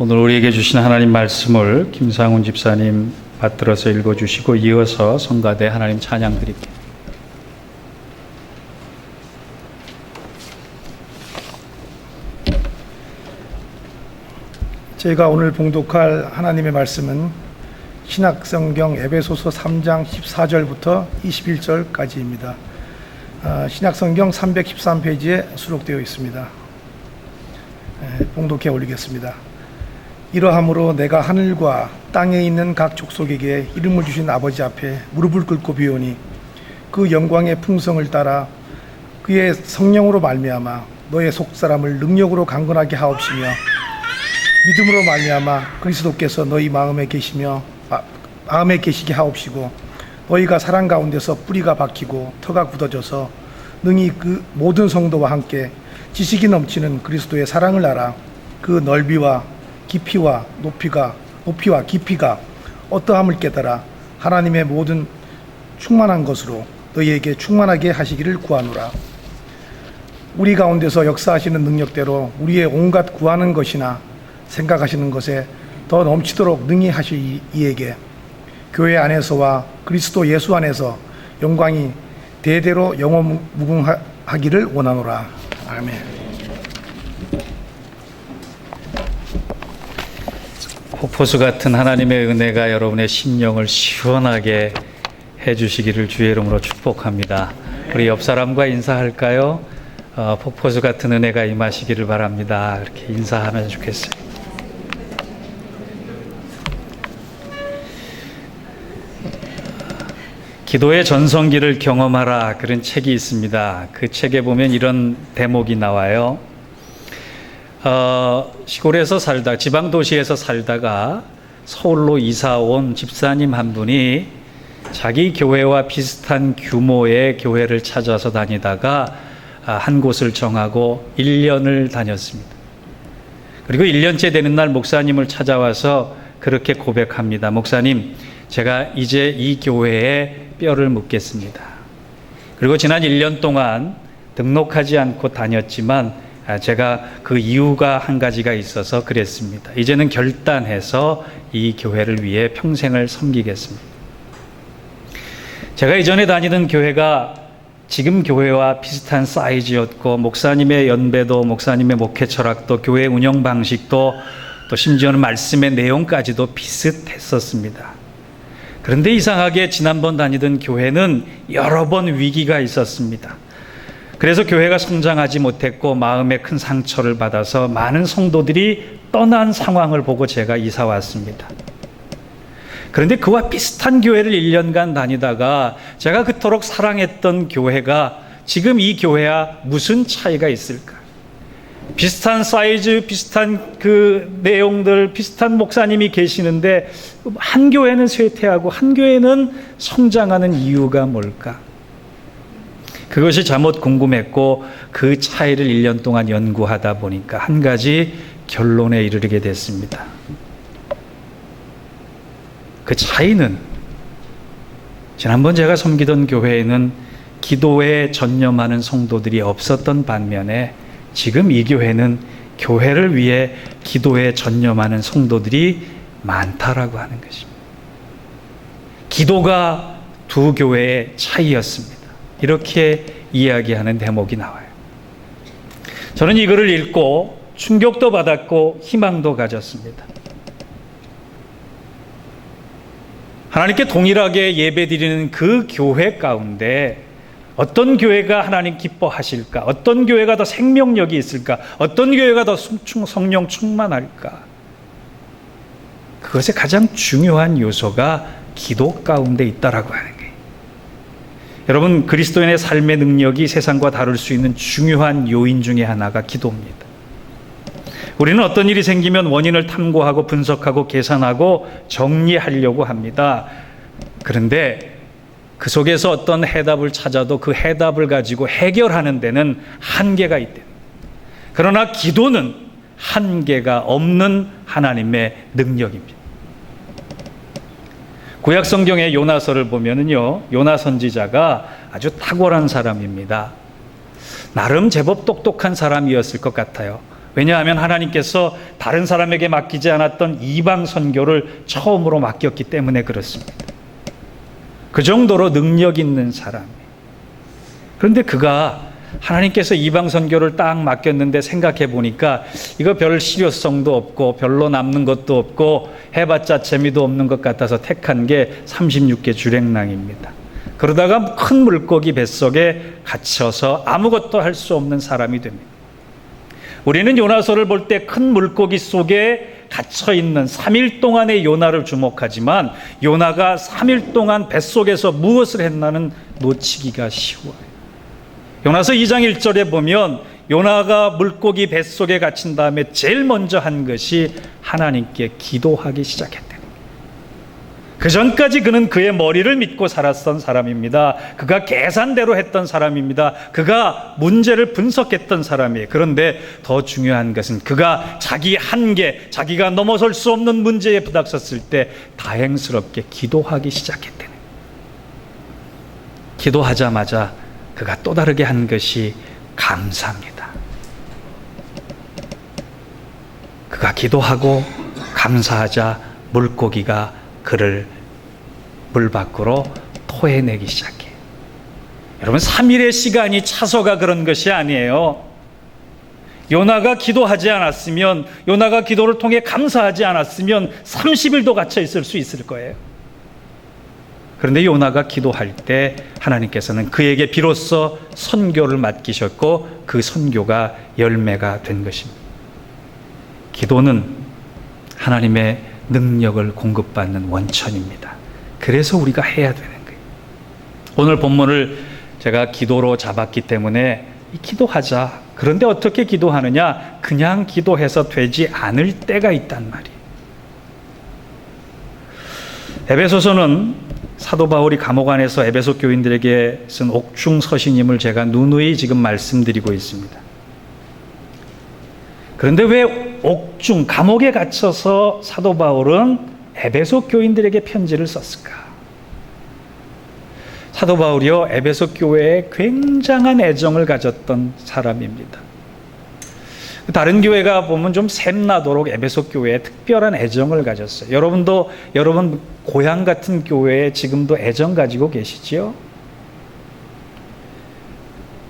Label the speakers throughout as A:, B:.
A: 오늘 우리에게 주신 하나님 말씀을 김상훈 집사님 받들어서 읽어주시고 이어서 성가대 하나님 찬양 드릴게요.
B: 제가 오늘 봉독할 하나님의 말씀은 신약성경 에베소서 3장 14절부터 21절까지입니다. 신약성경 313페이지에 수록되어 있습니다. 봉독해 올리겠습니다. 이러함으로 내가 하늘과 땅에 있는 각 족속에게 이름을 주신 아버지 앞에 무릎을 꿇고 비오니 그 영광의 풍성을 따라 그의 성령으로 말미암아 너의 속사람을 능력으로 강건하게 하옵시며 믿음으로 말미암아 그리스도께서 너희 마음에 계시게 하옵시고 너희가 사랑 가운데서 뿌리가 박히고 터가 굳어져서 능히 그 모든 성도와 함께 지식이 넘치는 그리스도의 사랑을 알아 그 넓이와 깊이와 높이와 깊이가 어떠함을 깨달아 하나님의 모든 충만한 것으로 너희에게 충만하게 하시기를 구하노라. 우리 가운데서 역사하시는 능력대로 우리의 온갖 구하는 것이나 생각하시는 것에 더 넘치도록 능히 하실 이에게 교회 안에서와 그리스도 예수 안에서 영광이 대대로 영원무궁하기를 원하노라. 아멘.
A: 폭포수 같은 하나님의 은혜가 여러분의 심령을 시원하게 해주시기를 주의 이름으로 축복합니다. 우리 옆 사람과 인사할까요? 폭포수 같은 은혜가 임하시기를 바랍니다. 이렇게 인사하면 좋겠어요. 기도의 전성기를 경험하라, 그런 책이 있습니다. 그 책에 보면 이런 대목이 나와요. 시골에서 살다, 지방 도시에서 살다가 서울로 이사 온 집사님 한 분이 자기 교회와 비슷한 규모의 교회를 찾아서 다니다가 한 곳을 정하고 1년을 다녔습니다. 그리고 1년째 되는 날 목사님을 찾아와서 그렇게 고백합니다. 목사님, 제가 이제 이 교회에 뼈를 묻겠습니다. 그리고 지난 1년 동안 등록하지 않고 다녔지만 제가 그 이유가 한 가지가 있어서 그랬습니다. 이제는 결단해서 이 교회를 위해 평생을 섬기겠습니다. 제가 이전에 다니던 교회가 지금 교회와 비슷한 사이즈였고 목사님의 연배도 목사님의 목회 철학도 교회 운영 방식도 또 심지어는 말씀의 내용까지도 비슷했었습니다. 그런데 이상하게 지난번 다니던 교회는 여러 번 위기가 있었습니다. 그래서 교회가 성장하지 못했고 마음에 큰 상처를 받아서 많은 성도들이 떠난 상황을 보고 제가 이사 왔습니다. 그런데 그와 비슷한 교회를 1년간 다니다가 제가 그토록 사랑했던 교회가 지금 이 교회와 무슨 차이가 있을까? 비슷한 사이즈, 비슷한 그 내용들, 비슷한 목사님이 계시는데 한 교회는 쇠퇴하고 한 교회는 성장하는 이유가 뭘까? 그것이 잘못 궁금했고 그 차이를 1년 동안 연구하다 보니까 한 가지 결론에 이르게 됐습니다. 그 차이는 지난번 제가 섬기던 교회에는 기도에 전념하는 성도들이 없었던 반면에 지금 이 교회는 교회를 위해 기도에 전념하는 성도들이 많다라고 하는 것입니다. 기도가 두 교회의 차이였습니다. 이렇게 이야기하는 대목이 나와요. 저는 이거를 읽고 충격도 받았고 희망도 가졌습니다. 하나님께 동일하게 예배드리는 그 교회 가운데 어떤 교회가 하나님 기뻐하실까? 어떤 교회가 더 생명력이 있을까? 어떤 교회가 더 성령 충만할까? 그것의 가장 중요한 요소가 기도 가운데 있다라고 하는 거예요. 여러분, 그리스도인의 삶의 능력이 세상과 다를 수 있는 중요한 요인 중에 하나가 기도입니다. 우리는 어떤 일이 생기면 원인을 탐구하고 분석하고 계산하고 정리하려고 합니다. 그런데 그 속에서 어떤 해답을 찾아도 그 해답을 가지고 해결하는 데는 한계가 있대요. 그러나 기도는 한계가 없는 하나님의 능력입니다. 구약 성경의 요나서를 보면은요, 요나 선지자가 아주 탁월한 사람입니다. 나름 제법 똑똑한 사람이었을 것 같아요. 왜냐하면 하나님께서 다른 사람에게 맡기지 않았던 이방 선교를 처음으로 맡겼기 때문에 그렇습니다. 그 정도로 능력 있는 사람이에요. 그런데 그가 하나님께서 이방 선교를 딱 맡겼는데 생각해 보니까 이거 별 실효성도 없고 별로 남는 것도 없고 해봤자 재미도 없는 것 같아서 택한 게 36개 주랭랑입니다. 그러다가 큰 물고기 뱃속에 갇혀서 아무것도 할 수 없는 사람이 됩니다. 우리는 요나서를 볼 때 큰 물고기 속에 갇혀있는 3일 동안의 요나를 주목하지만 요나가 3일 동안 뱃속에서 무엇을 했나는 놓치기가 쉬워요. 요나서 2장 1절에 보면 요나가 물고기 뱃속에 갇힌 다음에 제일 먼저 한 것이 하나님께 기도하기 시작했대요. 그 전까지 그는 그의 머리를 믿고 살았던 사람입니다. 그가 계산대로 했던 사람입니다. 그가 문제를 분석했던 사람이에요. 그런데 더 중요한 것은 그가 자기 한계, 자기가 넘어설 수 없는 문제에 부닥쳤을 때 다행스럽게 기도하기 시작했대요. 기도하자마자 그가 또 다르게 한 것이 감사입니다. 그가 기도하고 감사하자 물고기가 그를 물 밖으로 토해내기 시작해요. 여러분 3일의 시간이 차서가 그런 것이 아니에요. 요나가 기도하지 않았으면, 요나가 기도를 통해 감사하지 않았으면 30일도 갇혀 있을 수 있을 거예요. 그런데 요나가 기도할 때 하나님께서는 그에게 비로소 선교를 맡기셨고 그 선교가 열매가 된 것입니다. 기도는 하나님의 능력을 공급받는 원천입니다. 그래서 우리가 해야 되는 거예요. 오늘 본문을 제가 기도로 잡았기 때문에 기도하자. 그런데 어떻게 기도하느냐? 그냥 기도해서 되지 않을 때가 있단 말이에요. 에베소서는 사도 바울이 감옥 안에서 에베소 교인들에게 쓴 옥중 서신임을 제가 누누이 지금 말씀드리고 있습니다. 그런데 왜 옥중, 감옥에 갇혀서 사도 바울은 에베소 교인들에게 편지를 썼을까? 사도 바울이요, 에베소 교회에 굉장한 애정을 가졌던 사람입니다. 다른 교회가 보면 좀 샘나도록 에베소 교회에 특별한 애정을 가졌어요. 여러분도 여러분 고향 같은 교회에 지금도 애정 가지고 계시지요?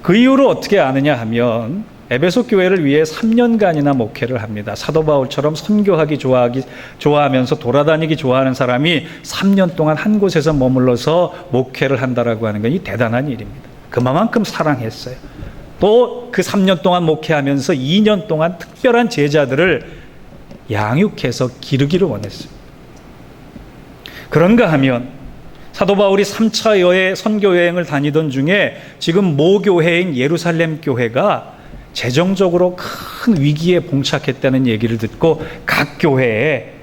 A: 그 이유를 어떻게 아느냐 하면 에베소 교회를 위해 3년간이나 목회를 합니다. 사도 바울처럼 선교하기 좋아하면서 돌아다니기 좋아하는 사람이 3년 동안 한 곳에서 머물러서 목회를 한다라고 하는 건 이 대단한 일입니다. 그만큼 사랑했어요. 또 그 3년 동안 목회하면서 2년 동안 특별한 제자들을 양육해서 기르기를 원했습니다. 그런가 하면 사도 바울이 3차 선교 여행을 다니던 중에 지금 모교회인 예루살렘 교회가 재정적으로 큰 위기에 봉착했다는 얘기를 듣고 각 교회에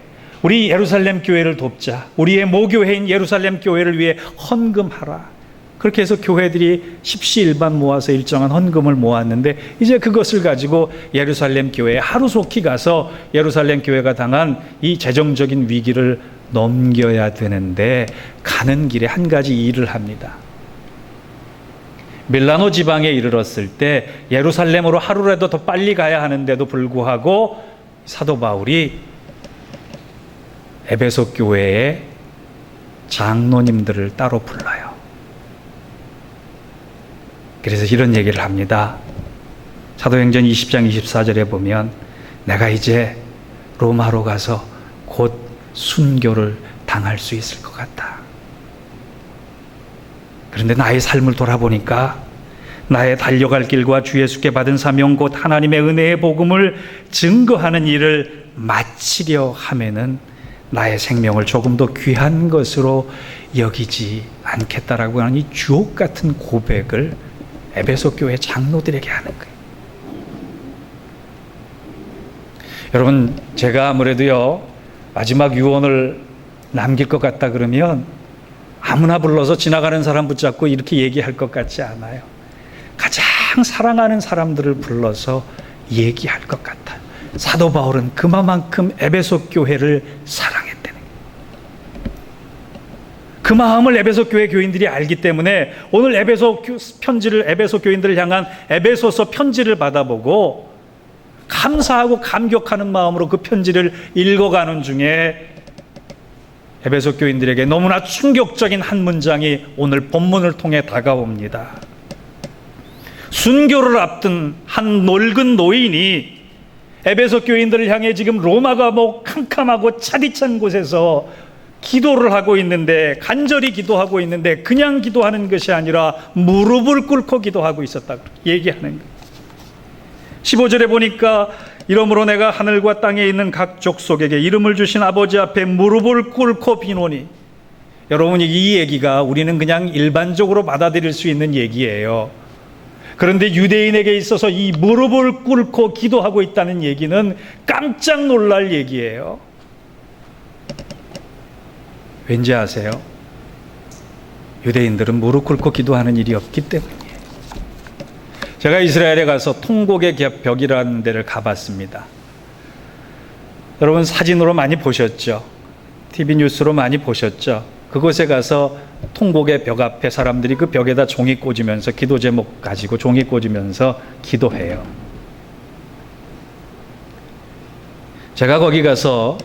A: 우리 예루살렘 교회를 돕자, 우리의 모교회인 예루살렘 교회를 위해 헌금하라. 그렇게 해서 교회들이 십시일반 모아서 일정한 헌금을 모았는데 이제 그것을 가지고 예루살렘 교회에 하루속히 가서 예루살렘 교회가 당한 이 재정적인 위기를 넘겨야 되는데 가는 길에 한 가지 일을 합니다. 밀라노 지방에 이르렀을 때 예루살렘으로 하루라도 더 빨리 가야 하는데도 불구하고 사도 바울이 에베소 교회의 장로님들을 따로 불러요. 그래서 이런 얘기를 합니다. 사도행전 20장 24절에 보면 내가 이제 로마로 가서 곧 순교를 당할 수 있을 것 같다. 그런데 나의 삶을 돌아보니까 나의 달려갈 길과 주 예수께 받은 사명 곧 하나님의 은혜의 복음을 증거하는 일을 마치려 하면은 나의 생명을 조금 더 귀한 것으로 여기지 않겠다라고 하는 이 주옥 같은 고백을 에베소 교회 장로들에게 하는 거예요. 여러분, 제가 아무래도요 마지막 유언을 남길 것 같다 그러면 아무나 불러서 지나가는 사람 붙잡고 이렇게 얘기할 것 같지 않아요. 가장 사랑하는 사람들을 불러서 얘기할 것 같아요. 사도 바울은 그만큼 에베소 교회를 사랑했다는 거예요. 그 마음을 에베소 교회 교인들이 알기 때문에 오늘 에베소 교인들을 향한 에베소서 편지를 받아보고 감사하고 감격하는 마음으로 그 편지를 읽어가는 중에 에베소 교인들에게 너무나 충격적인 한 문장이 오늘 본문을 통해 다가옵니다. 순교를 앞둔 한 늙은 노인이 에베소 교인들을 향해 지금 로마가 캄캄하고 차디찬 곳에서 기도를 하고 있는데, 간절히 기도하고 있는데 그냥 기도하는 것이 아니라 무릎을 꿇고 기도하고 있었다고 얘기하는 거예요. 15절에 보니까 이러므로 내가 하늘과 땅에 있는 각 족속에게 이름을 주신 아버지 앞에 무릎을 꿇고 비노니. 여러분, 이 얘기가 우리는 그냥 일반적으로 받아들일 수 있는 얘기예요. 그런데 유대인에게 있어서 이 무릎을 꿇고 기도하고 있다는 얘기는 깜짝 놀랄 얘기예요. 왠지 아세요? 유대인들은 무릎 꿇고 기도하는 일이 없기 때문이에요. 제가 이스라엘에 가서 통곡의 벽이라는 데를 가봤습니다. 여러분 사진으로 많이 보셨죠? TV 뉴스로 많이 보셨죠? 그곳에 가서 통곡의 벽 앞에 사람들이 그 벽에다 종이 꽂으면서 기도 제목 가지고 종이 꽂으면서 기도해요. 제가 거기 가서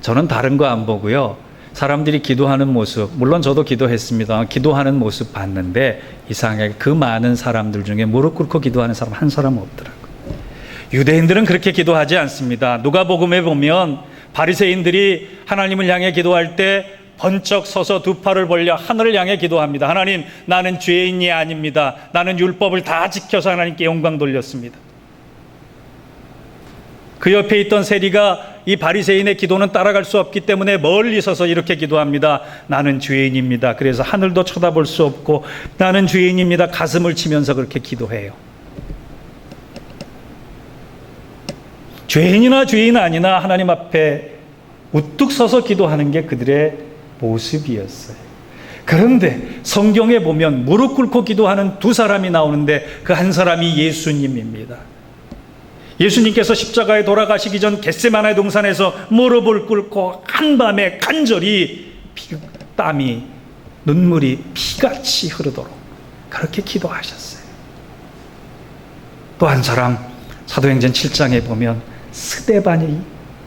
A: 저는 다른 거 안 보고요, 사람들이 기도하는 모습, 물론 저도 기도했습니다. 기도하는 모습 봤는데 이상하게 그 많은 사람들 중에 무릎 꿇고 기도하는 사람 한 사람 없더라고요. 유대인들은 그렇게 기도하지 않습니다. 누가복음에 보면 바리새인들이 하나님을 향해 기도할 때 번쩍 서서 두 팔을 벌려 하늘을 향해 기도합니다. 하나님, 나는 죄인이 아닙니다. 나는 율법을 다 지켜서 하나님께 영광 돌렸습니다. 그 옆에 있던 세리가 이 바리새인의 기도는 따라갈 수 없기 때문에 멀리 서서 이렇게 기도합니다. 나는 죄인입니다. 그래서 하늘도 쳐다볼 수 없고 나는 죄인입니다. 가슴을 치면서 그렇게 기도해요. 죄인이나 죄인 아니나 하나님 앞에 우뚝 서서 기도하는 게 그들의 모습이었어요. 그런데 성경에 보면 무릎 꿇고 기도하는 두 사람이 나오는데 그 한 사람이 예수님입니다. 예수님께서 십자가에 돌아가시기 전 겟세마네 동산에서 무릎을 꿇고 한밤에 간절히 땀이, 눈물이 피같이 흐르도록 그렇게 기도하셨어요. 또 한 사람, 사도행전 7장에 보면 스데반이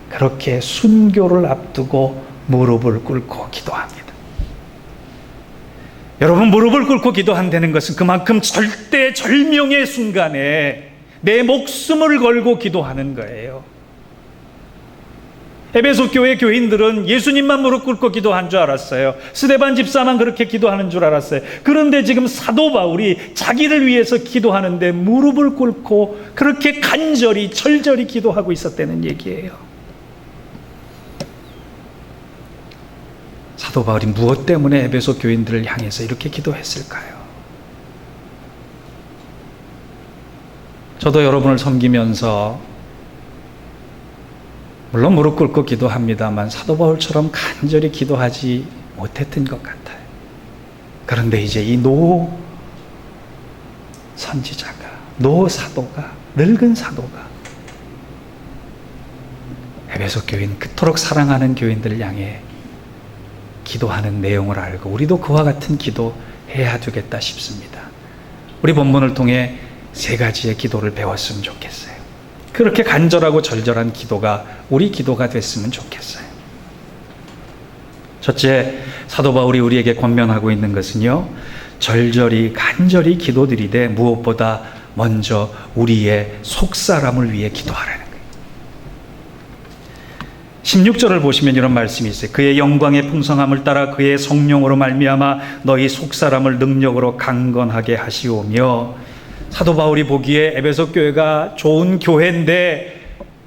A: 그렇게 순교를 앞두고 무릎을 꿇고 기도합니다. 여러분, 무릎을 꿇고 기도한다는 것은 그만큼 절대절명의 순간에 내 목숨을 걸고 기도하는 거예요. 에베소 교회 교인들은 예수님만 무릎 꿇고 기도한 줄 알았어요. 스데반 집사만 그렇게 기도하는 줄 알았어요. 그런데 지금 사도 바울이 자기를 위해서 기도하는데 무릎을 꿇고 그렇게 간절히 절절히 기도하고 있었다는 얘기예요. 사도 바울이 무엇 때문에 에베소 교인들을 향해서 이렇게 기도했을까요? 저도 여러분을 섬기면서 물론 무릎 꿇고 기도합니다만 사도 바울처럼 간절히 기도하지 못했던 것 같아요. 그런데 이제 이 노 선지자가, 노 사도가, 늙은 사도가 에베소 교인, 그토록 사랑하는 교인들을 향해 기도하는 내용을 알고 우리도 그와 같은 기도 해야 되겠다 싶습니다. 우리 본문을 통해 세 가지의 기도를 배웠으면 좋겠어요. 그렇게 간절하고 절절한 기도가 우리 기도가 됐으면 좋겠어요. 첫째, 사도 바울이 우리에게 권면하고 있는 것은요, 절절히 간절히 기도드리되 무엇보다 먼저 우리의 속사람을 위해 기도하라는 거예요. 16절을 보시면 이런 말씀이 있어요. 그의 영광의 풍성함을 따라 그의 성령으로 말미암아 너희 속사람을 능력으로 강건하게 하시오며. 사도 바울이 보기에 에베소 교회가 좋은 교회인데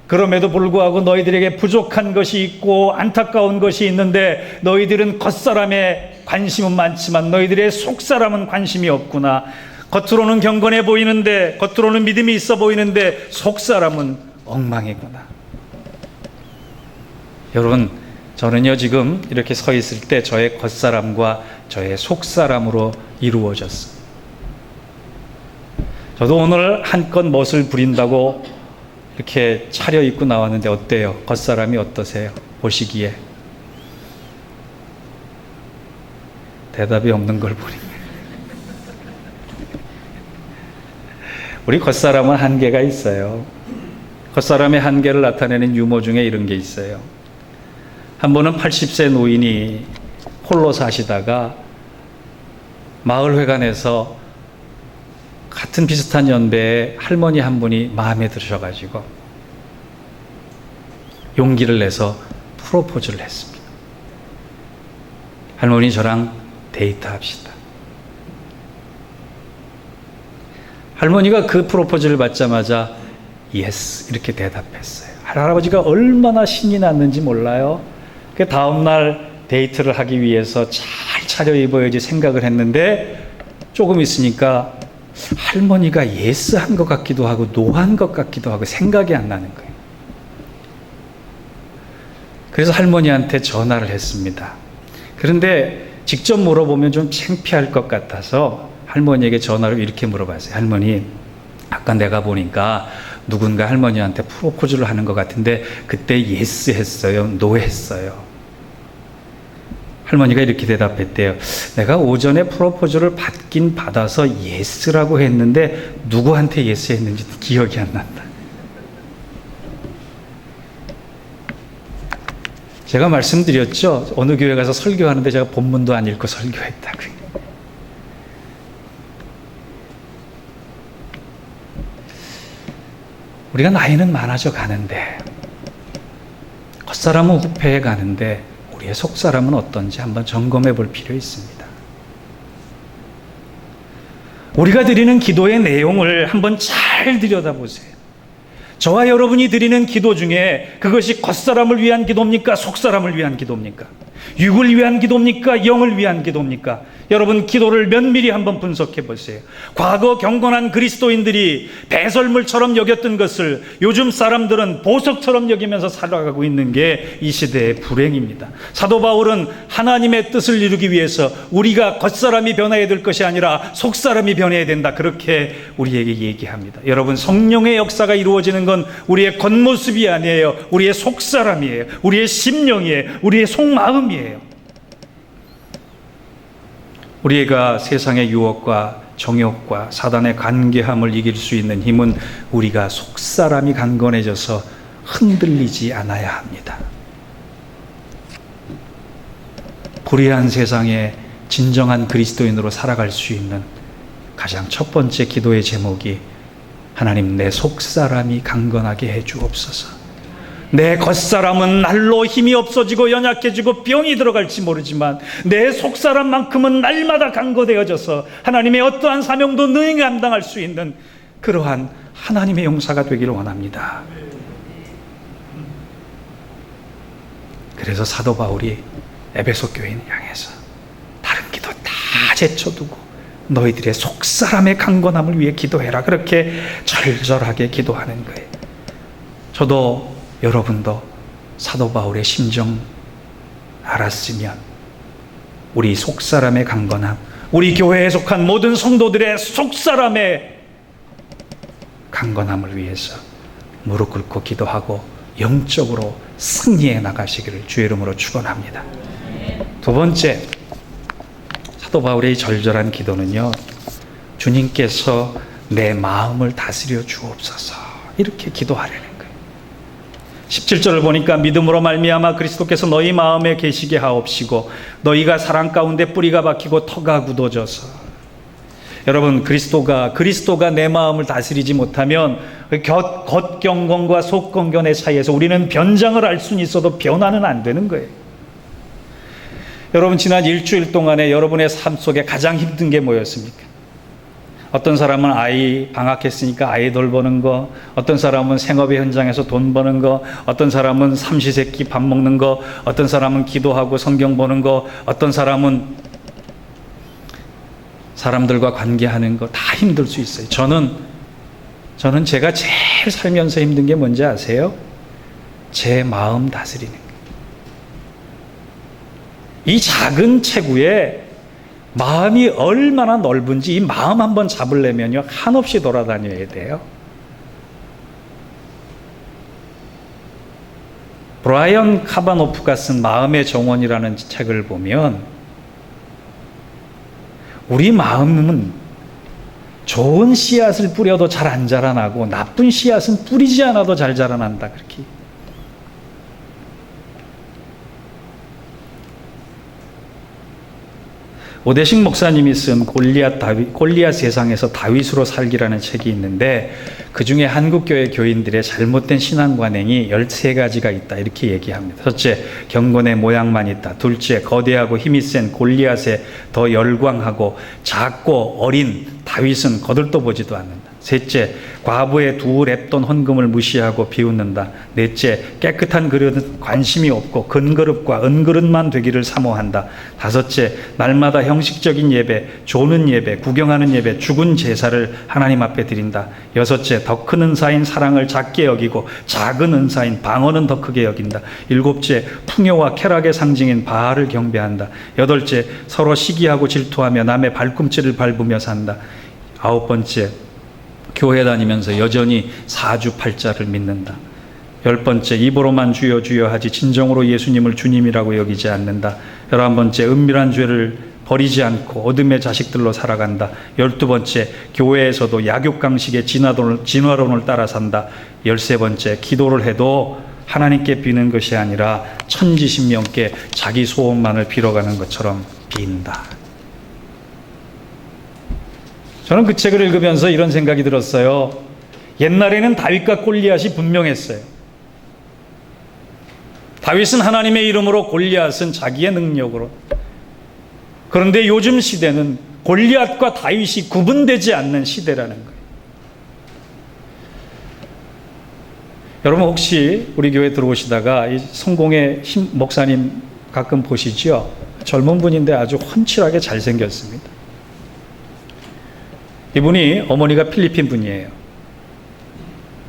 A: 그럼에도 불구하고 너희들에게 부족한 것이 있고 안타까운 것이 있는데 너희들은 겉사람에 관심은 많지만 너희들의 속사람은 관심이 없구나. 겉으로는 경건해 보이는데, 겉으로는 믿음이 있어 보이는데 속사람은 엉망이구나. 여러분, 저는요 지금 이렇게 서 있을 때 저의 겉사람과 저의 속사람으로 이루어졌습니다. 저도 오늘 한껏 멋을 부린다고 이렇게 차려입고 나왔는데 어때요? 겉사람이 어떠세요? 보시기에. 대답이 없는 걸 보니 우리 겉사람은 한계가 있어요. 겉사람의 한계를 나타내는 유머 중에 이런 게 있어요. 한 번은 80세 노인이 홀로 사시다가 마을회관에서 같은 비슷한 연배의 할머니 한 분이 마음에 드셔가지고 용기를 내서 프로포즈를 했습니다. 할머니, 저랑 데이트합시다. 할머니가 그 프로포즈를 받자마자 예스 이렇게 대답했어요. 할아버지가 얼마나 신이 났는지 몰라요. 그 다음날 데이트를 하기 위해서 잘 차려입어야지 생각을 했는데 조금 있으니까 할머니가 예스 한 것 같기도 하고 노 한 것 같기도 하고 생각이 안 나는 거예요. 그래서 할머니한테 전화를 했습니다. 그런데 직접 물어보면 좀 창피할 것 같아서 할머니에게 전화로 이렇게 물어봤어요. 할머니, 아까 내가 보니까 누군가 할머니한테 프로포즈를 하는 것 같은데 그때 예스 했어요? 노 했어요? 할머니가 이렇게 대답했대요. 내가 오전에 프로포즈를 받긴 받아서 예스라고 했는데 누구한테 예스 했는지 기억이 안 난다. 제가 말씀드렸죠. 어느 교회 가서 설교하는데 제가 본문도 안 읽고 설교했다고. 우리가 나이는 많아져 가는데 겉사람은 후패해 가는데 우리의 속사람은 어떤지 한번 점검해 볼 필요 있습니다. 우리가 드리는 기도의 내용을 한번 잘 들여다보세요. 저와 여러분이 드리는 기도 중에 그것이 겉사람을 위한 기도입니까? 속사람을 위한 기도입니까? 육을 위한 기도입니까? 영을 위한 기도입니까? 여러분, 기도를 면밀히 한번 분석해 보세요. 과거 경건한 그리스도인들이 배설물처럼 여겼던 것을 요즘 사람들은 보석처럼 여기면서 살아가고 있는 게 이 시대의 불행입니다. 사도 바울은 하나님의 뜻을 이루기 위해서 우리가 겉사람이 변해야 될 것이 아니라 속사람이 변해야 된다, 그렇게 우리에게 얘기합니다. 여러분, 성령의 역사가 이루어지는 건 우리의 겉모습이 아니에요. 우리의 속사람이에요. 우리의 심령이에요. 우리의 속마음이에요. 우리가 세상의 유혹과 정욕과 사단의 간계함을 이길 수 있는 힘은 우리가 속사람이 강건해져서 흔들리지 않아야 합니다. 불의한 세상에 진정한 그리스도인으로 살아갈 수 있는 가장 첫 번째 기도의 제목이 하나님, 내 속사람이 강건하게 해 주옵소서. 내 겉사람은 날로 힘이 없어지고 연약해지고 병이 들어갈지 모르지만 내 속사람만큼은 날마다 강건되어져서 하나님의 어떠한 사명도 능히 감당할 수 있는 그러한 하나님의 용사가 되기를 원합니다. 그래서 사도 바울이 에베소 교회를 향해서 다른 기도 다 제쳐두고 너희들의 속사람의 강건함을 위해 기도해라, 그렇게 절절하게 기도하는 거예요. 저도 여러분도 사도 바울의 심정 알았으면 우리 속사람의 강건함, 우리 교회에 속한 모든 성도들의 속사람의 강건함을 위해서 무릎 꿇고 기도하고 영적으로 승리해 나가시기를 주의 이름으로 축원합니다. 두 번째, 사도 바울의 절절한 기도는요, 주님께서 내 마음을 다스려 주옵소서, 이렇게 기도하려는 거예요. 17절을 보니까 믿음으로 말미암아 그리스도께서 너희 마음에 계시게 하옵시고 너희가 사랑 가운데 뿌리가 박히고 터가 굳어져서. 여러분, 그리스도가 내 마음을 다스리지 못하면 겉경건과 속경건의 사이에서 우리는 변장을 할 수는 있어도 변화는 안 되는 거예요. 여러분, 지난 일주일 동안에 여러분의 삶 속에 가장 힘든 게 뭐였습니까? 어떤 사람은 아이 방학했으니까 아이 돌보는 거, 어떤 사람은 생업의 현장에서 돈 버는 거, 어떤 사람은 삼시세끼 밥 먹는 거, 어떤 사람은 기도하고 성경 보는 거, 어떤 사람은 사람들과 관계하는 거, 다 힘들 수 있어요. 저는 제가 제일 살면서 힘든 게 뭔지 아세요? 제 마음 다스리는 거예요. 이 작은 체구에 마음이 얼마나 넓은지 이 마음 한번 잡으려면요, 한없이 돌아다녀야 돼요. 브라이언 카바노프가 쓴 마음의 정원이라는 책을 보면 우리 마음은 좋은 씨앗을 뿌려도 잘 안 자라나고 나쁜 씨앗은 뿌리지 않아도 잘 자라난다. 그렇게. 오대식 목사님이 쓴 골리앗 세상에서 다윗으로 살기라는 책이 있는데 그중에 한국교회 교인들의 잘못된 신앙관행이 13가지가 있다 이렇게 얘기합니다. 첫째, 경건의 모양만 있다. 둘째, 거대하고 힘이 센 골리앗에 더 열광하고 작고 어린 다윗은 거들떠 보지도 않는다. 셋째, 과부의 2랩돈 헌금을 무시하고 비웃는다. 넷째, 깨끗한 그릇은 관심이 없고 근그릇과 은그릇만 되기를 사모한다. 다섯째, 날마다 형식적인 예배, 조는 예배, 구경하는 예배, 죽은 제사를 하나님 앞에 드린다. 여섯째, 더 큰 은사인 사랑을 작게 여기고 작은 은사인 방언은 더 크게 여긴다. 일곱째, 풍요와 쾌락의 상징인 바알을 경배한다. 여덟째, 서로 시기하고 질투하며 남의 발꿈치를 밟으며 산다. 아홉 번째, 교회 다니면서 여전히 사주팔자를 믿는다. 10번째, 입으로만 주여 주여 하지 진정으로 예수님을 주님이라고 여기지 않는다. 11번째, 은밀한 죄를 버리지 않고 어둠의 자식들로 살아간다. 12번째, 교회에서도 약육강식의 진화론을 따라 산다. 13번째, 기도를 해도 하나님께 비는 것이 아니라 천지신명께 자기 소원만을 빌어가는 것처럼 빈다. 저는 그 책을 읽으면서 이런 생각이 들었어요. 옛날에는 다윗과 골리앗이 분명했어요. 다윗은 하나님의 이름으로, 골리앗은 자기의 능력으로. 그런데 요즘 시대는 골리앗과 다윗이 구분되지 않는 시대라는 거예요. 여러분 혹시 우리 교회 들어오시다가 이 성공의 목사님 가끔 보시죠? 젊은 분인데 아주 훤칠하게 잘생겼습니다. 이분이 어머니가 필리핀 분이에요.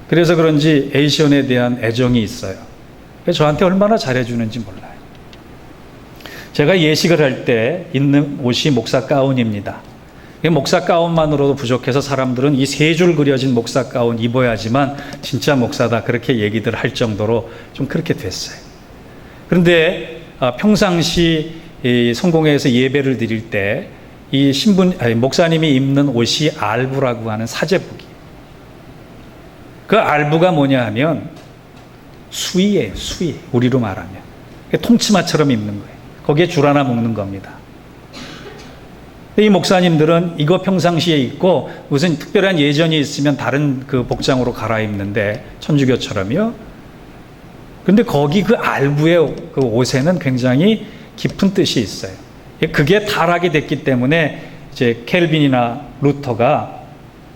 A: 그래서 그런지 에이시언에 대한 애정이 있어요. 저한테 얼마나 잘해주는지 몰라요. 제가 예식을 할 때 입는 옷이 목사 가운입니다. 목사 가운만으로도 부족해서 사람들은 이 3줄 그려진 목사 가운 입어야지만 진짜 목사다 그렇게 얘기들 할 정도로 좀 그렇게 됐어요. 그런데 평상시 성공회에서 예배를 드릴 때 이 목사님이 입는 옷이 알부라고 하는 사제복이에요. 그 알부가 뭐냐 하면 수의예요. 수의. 우리로 말하면 통치마처럼 입는 거예요. 거기에 줄 하나 묶는 겁니다. 이 목사님들은 이거 평상시에 입고 무슨 특별한 예전이 있으면 다른 그 복장으로 갈아입는데 천주교처럼요. 그런데 거기 그 알부의 그 옷에는 굉장히 깊은 뜻이 있어요. 그게 타락이 됐기 때문에 이제 켈빈이나 루터가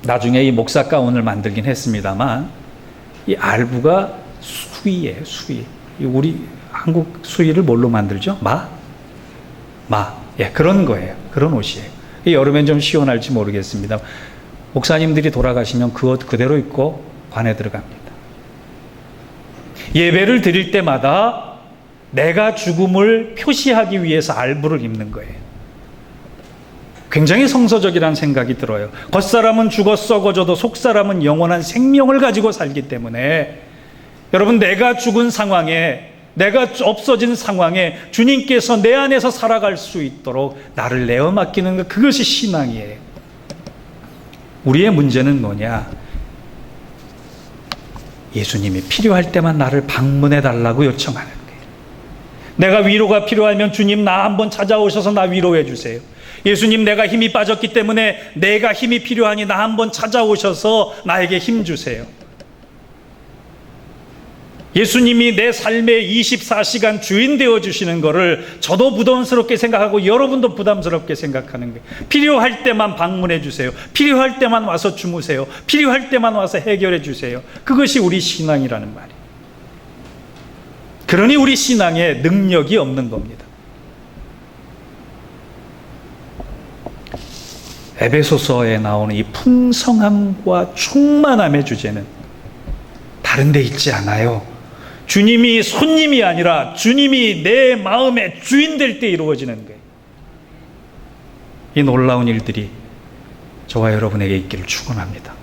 A: 나중에 이 목사 가운을 만들긴 했습니다만 이 알부가 수의예요. 수의. 우리 한국 수의를 뭘로 만들죠? 예, 그런 거예요. 그런 옷이에요. 여름엔 좀 시원할지 모르겠습니다. 목사님들이 돌아가시면 그 옷 그대로 입고 관에 들어갑니다. 예배를 드릴 때마다 내가 죽음을 표시하기 위해서 알부를 입는 거예요. 굉장히 성서적이라는 생각이 들어요. 겉사람은 죽어 썩어져도 속사람은 영원한 생명을 가지고 살기 때문에 여러분, 내가 죽은 상황에, 내가 없어진 상황에 주님께서 내 안에서 살아갈 수 있도록 나를 내어 맡기는 것, 그것이 신앙이에요. 우리의 문제는 뭐냐? 예수님이 필요할 때만 나를 방문해 달라고 요청하는 거예요. 내가 위로가 필요하면 주님 나 한번 찾아오셔서 나 위로해 주세요. 예수님, 내가 힘이 빠졌기 때문에 내가 힘이 필요하니 나 한번 찾아오셔서 나에게 힘 주세요. 예수님이 내 삶의 24시간 주인 되어 주시는 것을 저도 부담스럽게 생각하고 여러분도 부담스럽게 생각하는 거예요. 필요할 때만 방문해 주세요. 필요할 때만 와서 주무세요. 필요할 때만 와서 해결해 주세요. 그것이 우리 신앙이라는 말이에요. 그러니 우리 신앙에 능력이 없는 겁니다. 에베소서에 나오는 이 풍성함과 충만함의 주제는 다른 데 있지 않아요. 주님이 손님이 아니라 주님이 내 마음의 주인 될 때 이루어지는 거예요. 이 놀라운 일들이 저와 여러분에게 있기를 축원합니다.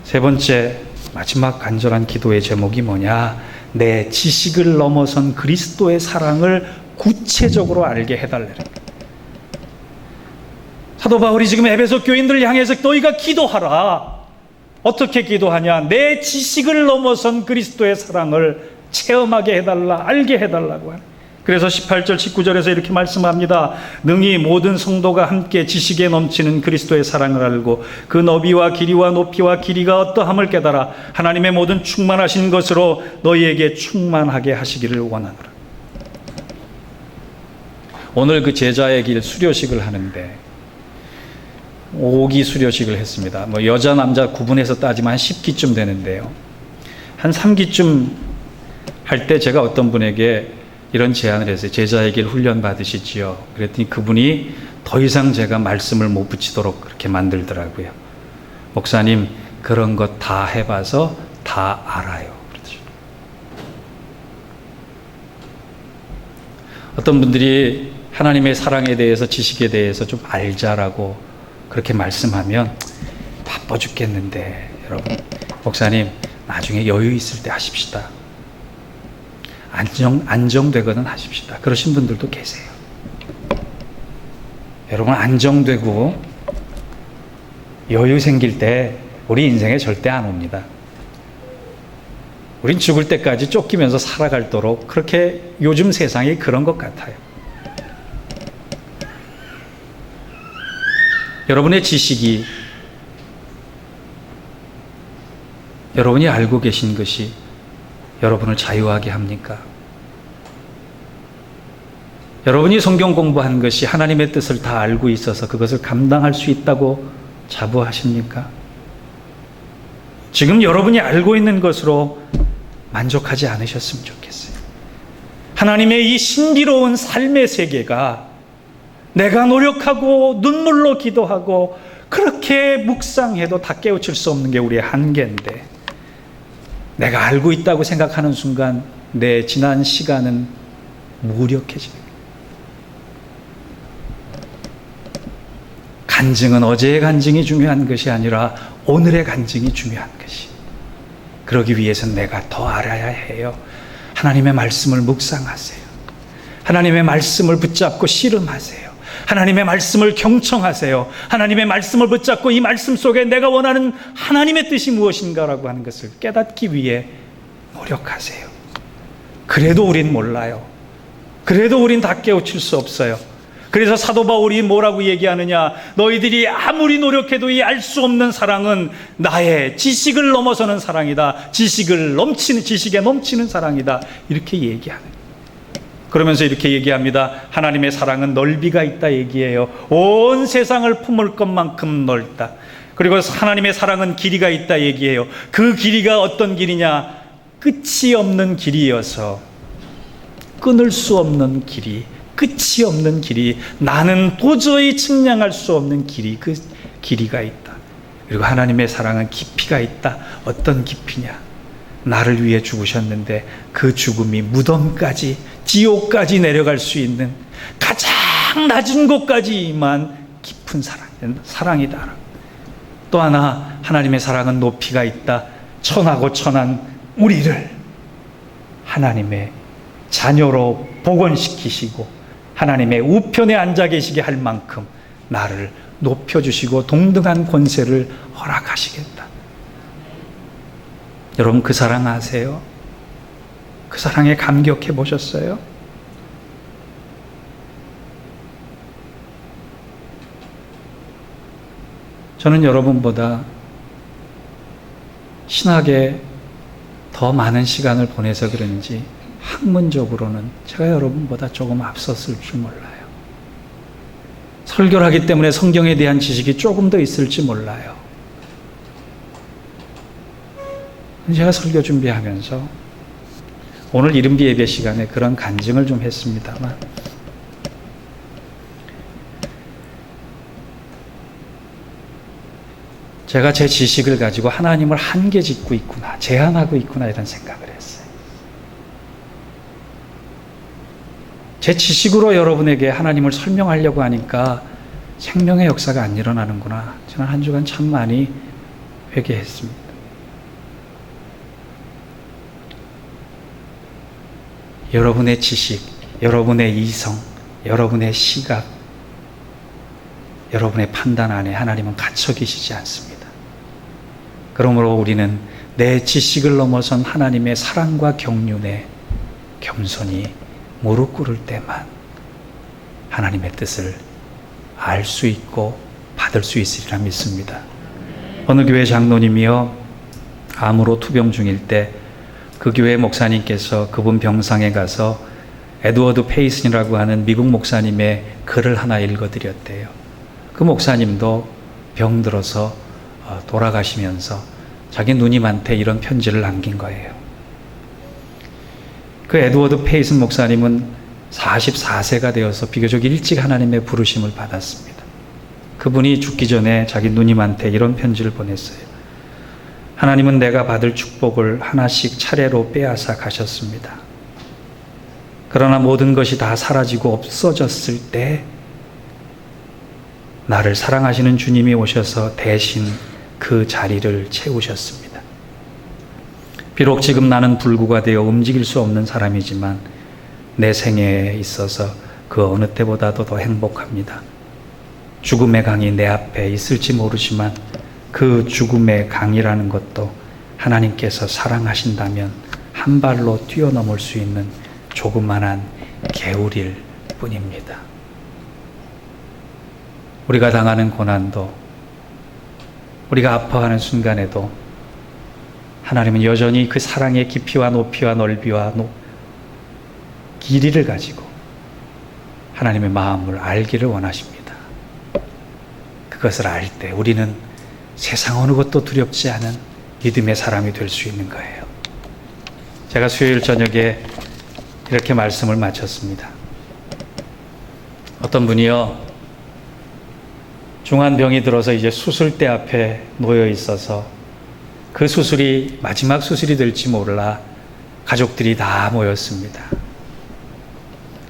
A: 세 번째, 마지막 간절한 기도의 제목이 뭐냐? 내 지식을 넘어선 그리스도의 사랑을 구체적으로 알게 해달라는 거예요. 사도 바울이 지금 에베소 교인들을 향해서 너희가 기도하라. 어떻게 기도하냐? 내 지식을 넘어선 그리스도의 사랑을 체험하게 해달라, 알게 해달라고 하는. 그래서 18절 19절에서 이렇게 말씀합니다. 능히 모든 성도가 함께 지식에 넘치는 그리스도의 사랑을 알고 그 너비와 길이와 높이와 길이가 어떠함을 깨달아 하나님의 모든 충만하신 것으로 너희에게 충만하게 하시기를 원하노라. 오늘 그 제자의 길 수료식을 하는데 5기 수료식을 했습니다. 뭐 여자 남자 구분해서 따지면 한 10기쯤 되는데요. 한 3기쯤 할 때 제가 어떤 분에게 이런 제안을 했어요. 제자의 길 훈련 받으시지요. 그랬더니 그분이 더 이상 제가 말씀을 못 붙이도록 그렇게 만들더라고요. 목사님, 그런 것 다 해봐서 다 알아요. 그러죠. 어떤 분들이 하나님의 사랑에 대해서, 지식에 대해서 좀 알자라고 그렇게 말씀하면 바빠 죽겠는데, 여러분, 목사님, 나중에 여유 있을 때 하십시다. 안정되거든 하십시다. 그러신 분들도 계세요. 여러분, 안정되고 여유 생길 때 우리 인생에 절대 안 옵니다. 우린 죽을 때까지 쫓기면서 살아갈도록 그렇게 요즘 세상이 그런 것 같아요. 여러분의 지식이, 여러분이 알고 계신 것이 여러분을 자유하게 합니까? 여러분이 성경 공부한 것이 하나님의 뜻을 다 알고 있어서 그것을 감당할 수 있다고 자부하십니까? 지금 여러분이 알고 있는 것으로 만족하지 않으셨으면 좋겠어요. 하나님의 이 신비로운 삶의 세계가 내가 노력하고 눈물로 기도하고 그렇게 묵상해도 다 깨우칠 수 없는 게 우리의 한계인데, 내가 알고 있다고 생각하는 순간 내 지난 시간은 무력해집니다. 간증은 어제의 간증이 중요한 것이 아니라 오늘의 간증이 중요한 것이. 그러기 위해서는 내가 더 알아야 해요. 하나님의 말씀을 묵상하세요. 하나님의 말씀을 붙잡고 씨름하세요. 하나님의 말씀을 경청하세요. 하나님의 말씀을 붙잡고 이 말씀 속에 내가 원하는 하나님의 뜻이 무엇인가라고 하는 것을 깨닫기 위해 노력하세요. 그래도 우린 몰라요. 그래도 우린 다 깨우칠 수 없어요. 그래서 사도 바울이 뭐라고 얘기하느냐? 너희들이 아무리 노력해도 이 알 수 없는 사랑은 나의 지식을 넘어서는 사랑이다. 지식에 넘치는 사랑이다. 이렇게 얘기하는. 그러면서 이렇게 얘기합니다. 하나님의 사랑은 넓이가 있다 얘기해요. 온 세상을 품을 것만큼 넓다. 그리고 하나님의 사랑은 길이가 있다 얘기해요. 그 길이가 어떤 길이냐? 끝이 없는 길이어서 끊을 수 없는 길이, 끝이 없는 길이, 나는 도저히 측량할 수 없는 길이, 그 길이가 있다. 그리고 하나님의 사랑은 깊이가 있다. 어떤 깊이냐? 나를 위해 죽으셨는데 그 죽음이 무덤까지, 지옥까지 내려갈 수 있는 가장 낮은 곳까지 임한 깊은 사랑이다. 또 하나, 하나님의 사랑은 높이가 있다. 천하고 천한 우리를 하나님의 자녀로 복원시키시고 하나님의 우편에 앉아 계시게 할 만큼 나를 높여주시고 동등한 권세를 허락하시겠다. 여러분, 그 사랑 아세요? 그 사랑에 감격해 보셨어요? 저는 여러분보다 신학에 더 많은 시간을 보내서 그런지 학문적으로는 제가 여러분보다 조금 앞섰을 줄 몰라요. 설교를 하기 때문에 성경에 대한 지식이 조금 더 있을지 몰라요. 제가 설교 준비하면서 오늘 이른비 예배 시간에 그런 간증을 좀 했습니다만, 제가 제 지식을 가지고 하나님을 한계 짓고 있구나, 제한하고 있구나, 이런 생각을 했어요. 제 지식으로 여러분에게 하나님을 설명하려고 하니까 생명의 역사가 안 일어나는구나. 저는 한 주간 참 많이 회개했습니다. 여러분의 지식, 여러분의 이성, 여러분의 시각, 여러분의 판단 안에 하나님은 갇혀 계시지 않습니다. 그러므로 우리는 내 지식을 넘어선 하나님의 사랑과 경륜에 겸손히 무릎 꿇을 때만 하나님의 뜻을 알 수 있고 받을 수 있으리라 믿습니다. 어느 교회 장로님이요, 암으로 투병 중일 때 그 교회 목사님께서 그분 병상에 가서 에드워드 페이슨이라고 하는 미국 목사님의 글을 하나 읽어드렸대요. 그 목사님도 병들어서 돌아가시면서 자기 누님한테 이런 편지를 남긴 거예요. 그 에드워드 페이슨 목사님은 44세가 되어서 비교적 일찍 하나님의 부르심을 받았습니다. 그분이 죽기 전에 자기 누님한테 이런 편지를 보냈어요. 하나님은 내가 받을 축복을 하나씩 차례로 빼앗아 가셨습니다. 그러나 모든 것이 다 사라지고 없어졌을 때 나를 사랑하시는 주님이 오셔서 대신 그 자리를 채우셨습니다. 비록 지금 나는 불구가 되어 움직일 수 없는 사람이지만 내 생애에 있어서 그 어느 때보다도 더 행복합니다. 죽음의 강이 내 앞에 있을지 모르지만 그 죽음의 강이라는 것도 하나님께서 사랑하신다면 한 발로 뛰어넘을 수 있는 조그만한 개울일 뿐입니다. 우리가 당하는 고난도, 우리가 아파하는 순간에도 하나님은 여전히 그 사랑의 깊이와 높이와 넓이와 길이를 가지고 하나님의 마음을 알기를 원하십니다. 그것을 알 때 우리는 세상 어느 것도 두렵지 않은 믿음의 사람이 될 수 있는 거예요. 제가 수요일 저녁에 이렇게 말씀을 마쳤습니다. 어떤 분이요, 중한 병이 들어서 이제 수술대 앞에 놓여 있어서 그 수술이 마지막 수술이 될지 몰라 가족들이 다 모였습니다.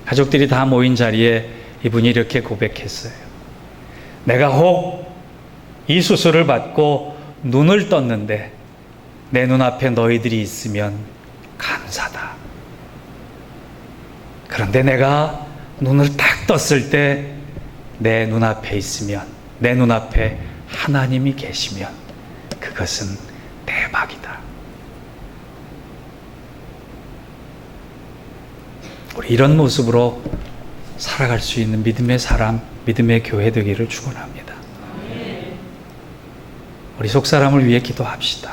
A: 가족들이 다 모인 자리에 이분이 이렇게 고백했어요. 내가 혹 이 수술을 받고 눈을 떴는데 내 눈앞에 너희들이 있으면 감사다. 그런데 내가 눈을 딱 떴을 때 내 눈앞에 있으면, 내 눈앞에 하나님이 계시면 그것은 대박이다. 우리 이런 모습으로 살아갈 수 있는 믿음의 사람, 믿음의 교회 되기를 축원합니다. 우리 속사람을 위해 기도합시다.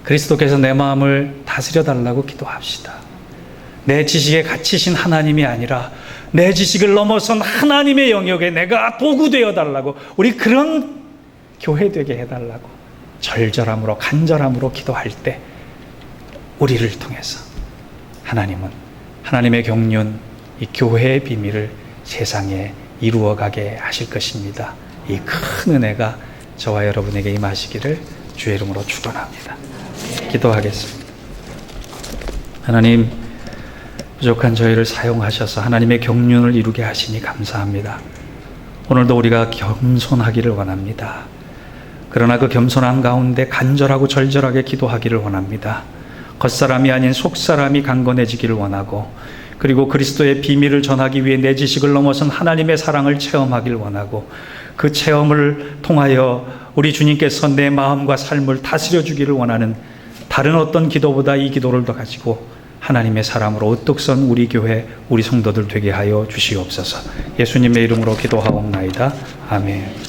A: 그리스도께서 내 마음을 다스려 달라고 기도합시다. 내 지식에 갇히신 하나님이 아니라 내 지식을 넘어선 하나님의 영역에 내가 도구되어 달라고, 우리 그런 교회 되게 해달라고 절절함으로 간절함으로 기도할 때 우리를 통해서 하나님은 하나님의 경륜, 이 교회의 비밀을 세상에 이루어가게 하실 것입니다. 이 큰 은혜가 저와 여러분에게 임하시기를 주의 이름으로 축원합니다. 기도하겠습니다. 하나님, 부족한 저희를 사용하셔서 하나님의 경륜을 이루게 하시니 감사합니다. 오늘도 우리가 겸손하기를 원합니다. 그러나 그 겸손한 가운데 간절하고 절절하게 기도하기를 원합니다. 겉사람이 아닌 속사람이 강건해지기를 원하고, 그리고 그리스도의 비밀을 전하기 위해 내 지식을 넘어선 하나님의 사랑을 체험하기를 원하고, 그 체험을 통하여 우리 주님께서 내 마음과 삶을 다스려 주기를 원하는 다른 어떤 기도보다 이 기도를 더 가지고 하나님의 사람으로 우뚝 선 우리 교회, 우리 성도들 되게 하여 주시옵소서. 예수님의 이름으로 기도하옵나이다. 아멘.